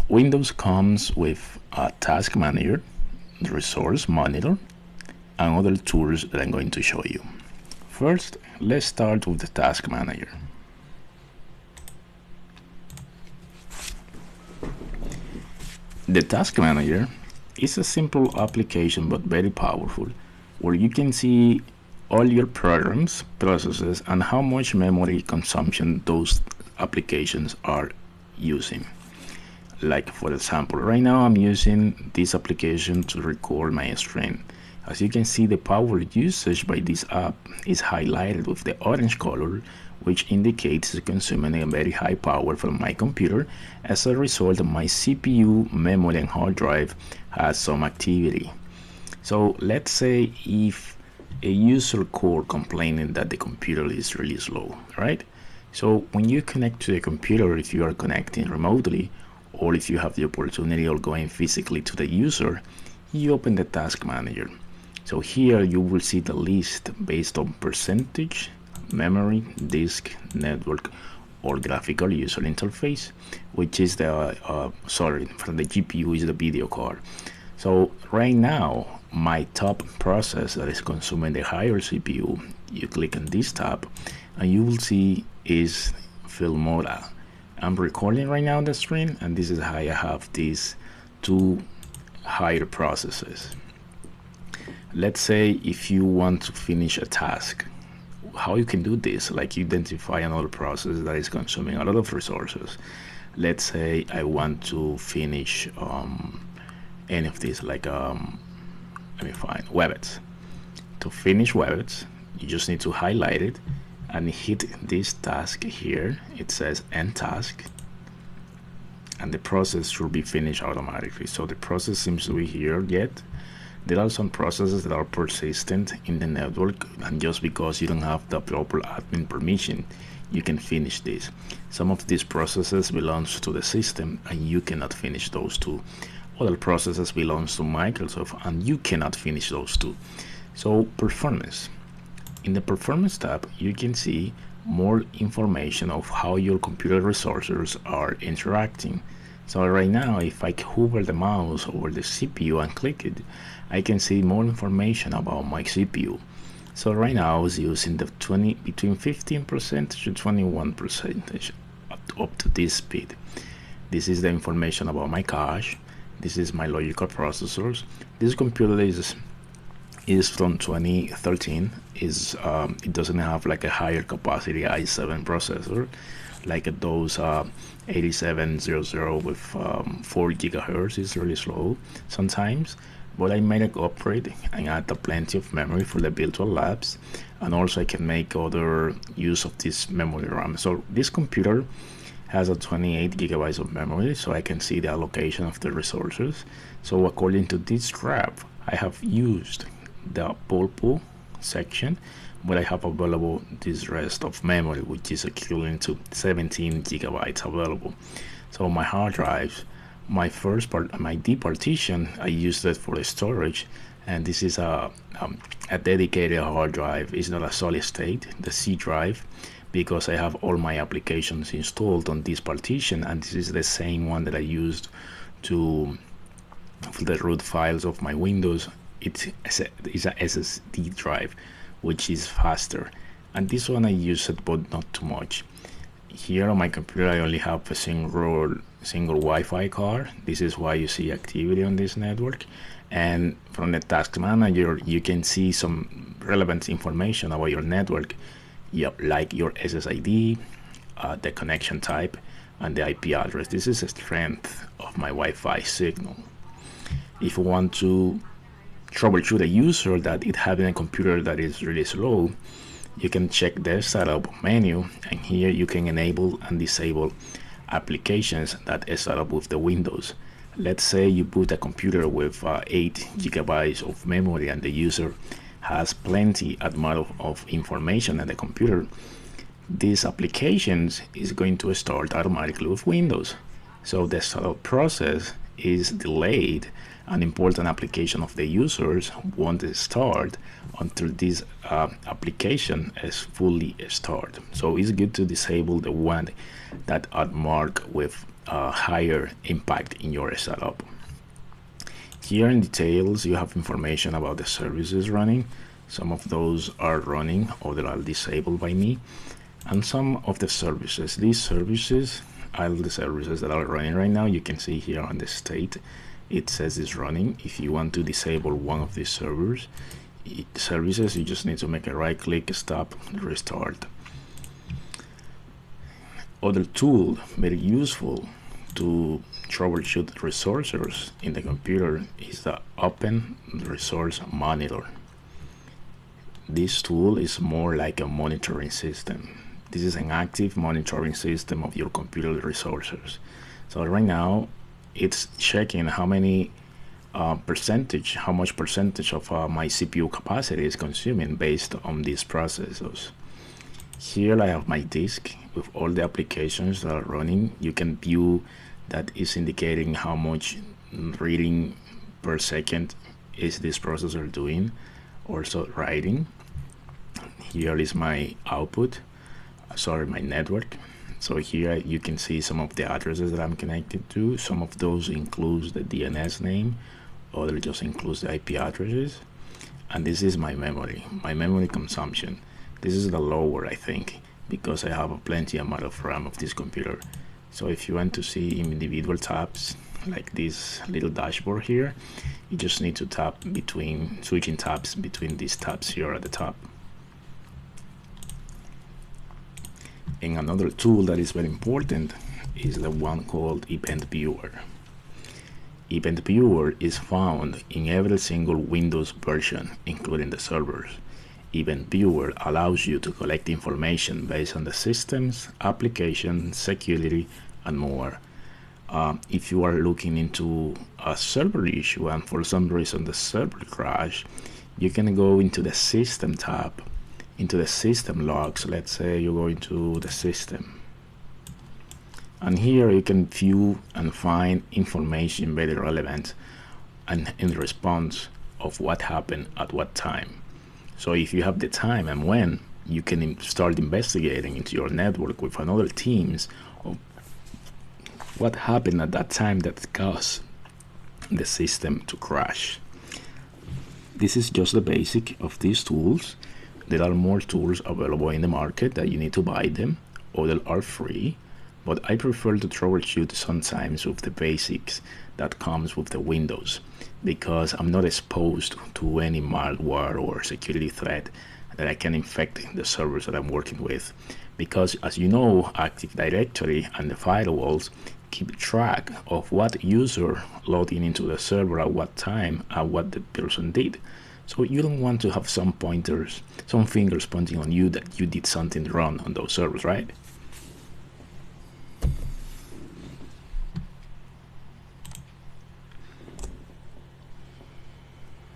Windows comes with a task manager, the resource monitor, and other tools that I'm going to show you. First, let's start with the task manager. The task manager is a simple application but very powerful, where you can see all your programs, processes, and how much memory consumption those applications are using. Like for example, right now I'm using this application to record my screen. As you can see, the power usage by this app is highlighted with the orange color, which indicates it's consuming a very high power from my computer. As a result, my CPU, memory, and hard drive has some activity. So let's say if a user call complaining that the computer is really slow, right? So when you connect to the computer, if you are connecting remotely, or if you have the opportunity of going physically to the user, you open the task manager. So here you will see the list based on percentage, memory, disk, network, or graphical user interface, which is the from the GPU is the video card. So right now my top process that is consuming the higher CPU, you click on this tab and you will see is Filmora. I'm recording right now on the screen, and this is how I have these two higher processes. Let's say if you want to finish a task, how you can do this, like identify another process that is consuming a lot of resources. Let's say I want to finish any of these, like let me find WebEx. To finish WebEx, you just need to highlight it and hit this task here. It says end task, and the process should be finished automatically. So the process seems to be here yet. There are some processes that are persistent in the network, and just because you don't have the proper admin permission, you can finish this. Some of these processes belongs to the system and you cannot finish those two. Other processes belongs to Microsoft and you cannot finish those two. So performance. In the performance tab, you can see more information of how your computer resources are interacting. So right now, if I hover the mouse over the CPU and click it, I can see more information about my CPU. So right now I was using the between 15% to 21% up to this speed. This is the information about my cache. This is my logical processors. This computer is from 2013. It doesn't have like a higher capacity i7 processor like those 8700 with 4 gigahertz. Is really slow sometimes, but I made an upgrade and add plenty of memory for the virtual labs, and also I can make other use of this memory RAM. So this computer has a 28 gigabytes of memory, so I can see the allocation of the resources. So according to this graph, I have used the purple section, but I have available this rest of memory, which is equivalent to 17 gigabytes available. So my hard drives, my first part, my D partition, I used it for the storage, and this is a dedicated hard drive. It's not a solid state, the C drive, because I have all my applications installed on this partition, and this is the same one that I used for the root files of my Windows. It's a SSD drive, which is faster, and this one I use it but not too much. Here on my computer I only have a single Wi-Fi card. This is why you see activity on this network, and from the task manager you can see some relevant information about your network, like your SSID, the connection type, and the IP address. This is the strength of my Wi-Fi signal. If you want to troubleshoot a user that is having a computer that is really slow, you can check the setup menu, and here you can enable and disable applications that is set up with the Windows. Let's say you put a computer with 8 gigabytes of memory and the user has plenty amount of information on the computer. These applications is going to start automatically with Windows. So the startup process is delayed. An important application of the users won't start until this application is fully started. So it's good to disable the one that are marked with higher impact in your setup. Here in details, you have information about the services running. Some of those are running, others are disabled by me. And some of the services, these services are the services that are running right now. You can see here on the state, it says it's running. If you want to disable one of these services, you just need to make a right click, stop, restart. Other tool very useful to troubleshoot resources in the computer is the Open Resource Monitor. This tool is more like a monitoring system. This is an active monitoring system of your computer resources. So right now it's checking how much percentage of my CPU capacity is consuming based on these processes. Here I have my disk with all the applications that are running. You can view that is indicating how much reading per second is this processor doing, also writing. Here is my output, my network. So here you can see some of the addresses that I'm connected to. Some of those includes the DNS name, other just includes the IP addresses. And this is my memory consumption. This is the lower, I think, because I have a plenty amount of RAM of this computer. So if you want to see individual tabs like this little dashboard here, you just need to tap switching tabs between these tabs here at the top. And another tool that is very important is the one called Event Viewer. Event Viewer is found in every single Windows version, including the servers. Event Viewer allows you to collect information based on the systems, applications, security, and more. If you are looking into a server issue and for some reason the server crash, you can go into the System tab, into the System logs. Let's say you go into the System. And here you can view and find information very relevant and in response of what happened at what time. So if you have the time and when, you can start investigating into your network with another teams of what happened at that time that caused the system to crash. This is just the basic of these tools. There are more tools available in the market that you need to buy them, or they are free, but I prefer to troubleshoot sometimes with the basics that comes with the Windows, because I'm not exposed to any malware or security threat that I can infect the servers that I'm working with. Because as you know, Active Directory and the firewalls keep track of what user logged into the server at what time and what the person did. So you don't want to have some fingers pointing on you that you did something wrong on those servers, right?